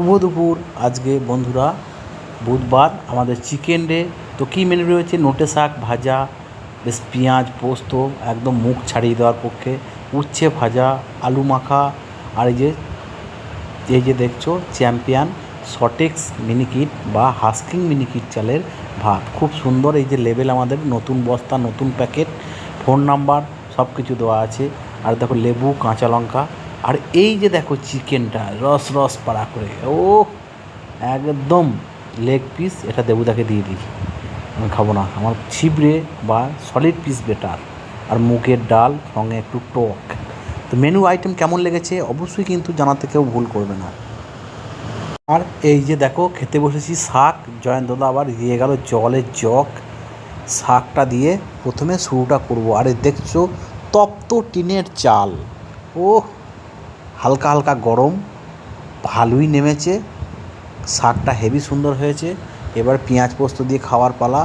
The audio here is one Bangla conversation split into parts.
শুভ দুপুর। আজকে বন্ধুরা বুধবার, আমাদের চিকেন ডে। তো কী মেনু রয়েছে? নোটে শাক ভাজা, বেশ পেঁয়াজ পোস্ত, একদম মুখ ছাড়িয়ে দেওয়ার পক্ষে, উচ্ছে ভাজা, আলু মাখা, আর এই যে দেখছো চ্যাম্পিয়ন সটেক্স মিনিকিট বা হাস্কিং মিনিকিট চালের ভাত। খুব সুন্দর। এই যে লেবেল, আমাদের নতুন বস্তা, নতুন প্যাকেট, ফোন নাম্বার সব কিছু দেওয়া আছে। আর দেখো লেবু, কাঁচা লঙ্কা, আর এই যে দেখো চিকেনটা রস রস পাড়া করে, ও একদম লেগ পিস। এটা দেবুদাকে দিয়ে দিই, আমি খাবো না, আমার ছিবড়ে বা সলিড পিস বেটার। আর মুগের ডাল, সঙ্গে একটু টক। তো মেনু আইটেম কেমন লেগেছে অবশ্যই কিন্তু জানাতে কেউ ভুল করবে না। আর এই যে দেখো খেতে বসেছি শাক। জয়ন্তদা আবার দিয়ে গেল জলের জগ। শাকটা দিয়ে প্রথমে শুরুটা করব। আরে দেখছো তপ্ত টিনের চাল, ও হালকা হালকা গরম, ভালোই নেমেছে। শাকটা হেভি সুন্দর হয়েছে। এবার পেঁয়াজ পোস্ত দিয়ে খাওয়ার পালা।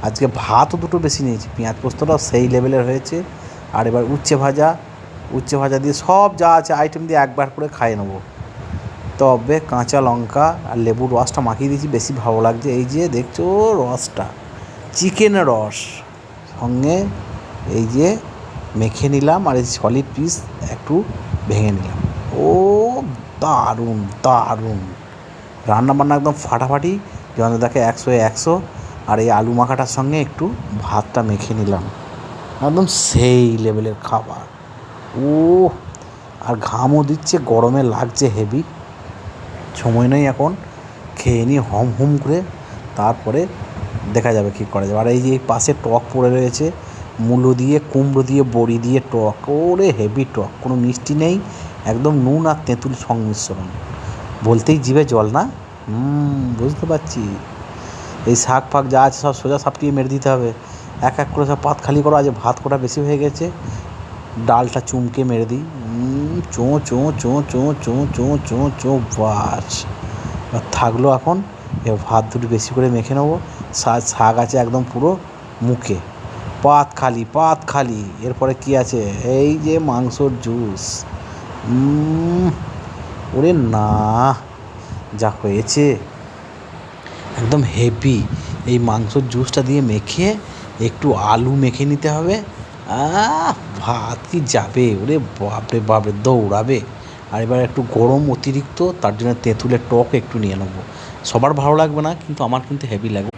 আজকে ভাতও দুটো বেশি নিয়েছি, পেঁয়াজ পোস্তটাও সেই লেভেলের হয়েছে। আর এবার উচ্ছে ভাজা, উচ্ছে ভাজা দিয়ে সব যা আছে আইটেম দিয়ে একবার করে খাইয়ে নেবো। তবে কাঁচা লঙ্কা আর লেবুর রসটা মাখিয়ে দিয়েছি, বেশি ভালো লাগছে। এই যে দেখছো রসটা, চিকেনের রস, সঙ্গে এই যে মেখে নিলাম, আর এই সলিড পিস একটু ভেঙে নিলাম। ও দারুণ দারুণ রান্নাবান্না, একদম ফাটাফাটি। জয়ন্তদাকে 100-100। আর এই আলু মাখাটার সঙ্গে একটু ভাতটা মেখে নিলাম, একদম সেই লেভেলের খাবার। ও আর ঘামও দিচ্ছে, গরমে লাগছে হেভি। সময় নেই এখন, খেয়ে নিই হম হুম করে, তারপরে দেখা যাবে কী করা যাবে। আর এই যে পাশে টক পড়ে রয়েছে, মূলো দিয়ে, কুমড়ো দিয়ে, বড়ি দিয়ে টক। ওরে হেভি টক, কোনো মিষ্টি নেই, একদম নুন আর তেঁতুল সংমিশ্রণ। বলতেই জিভে জল না? বুঝতে পারছি। এই শাক ফাক যা আছে সব সোজা সাপটিয়ে মেরে দিতে হবে, এক এক করে সব পাত খালি করো। আজ ভাত কোটা বেশি হয়ে গেছে, ডালটা চুমকে মেরে দিই। চোঁ চোঁ চোঁ চোঁ চোঁ চোঁ চোঁ চোঁ, বাস থাকলো। এখন এবার ভাত দুটো বেশি করে মেখে নেবো। শাক আছে একদম পুরো মুখে, পাত খালি পাত খালি। এরপরে কি আছে? এই যে মাংসর জুস। ওরে না, যা হয়েছে একদম হেভি। এই মাংসর জুসটা দিয়ে মেখে একটু আলু মেখে নিতে হবে। ভাত কি যাবে! ওরে বাপরে বাপরে, দৌড়াবে। আর এবার একটু গরম অতিরিক্ত, তার জন্য তেঁতুলের টক একটু নিয়ে নেবো। সবার ভালো লাগবে না, কিন্তু আমার কিন্তু হেভি লাগবে।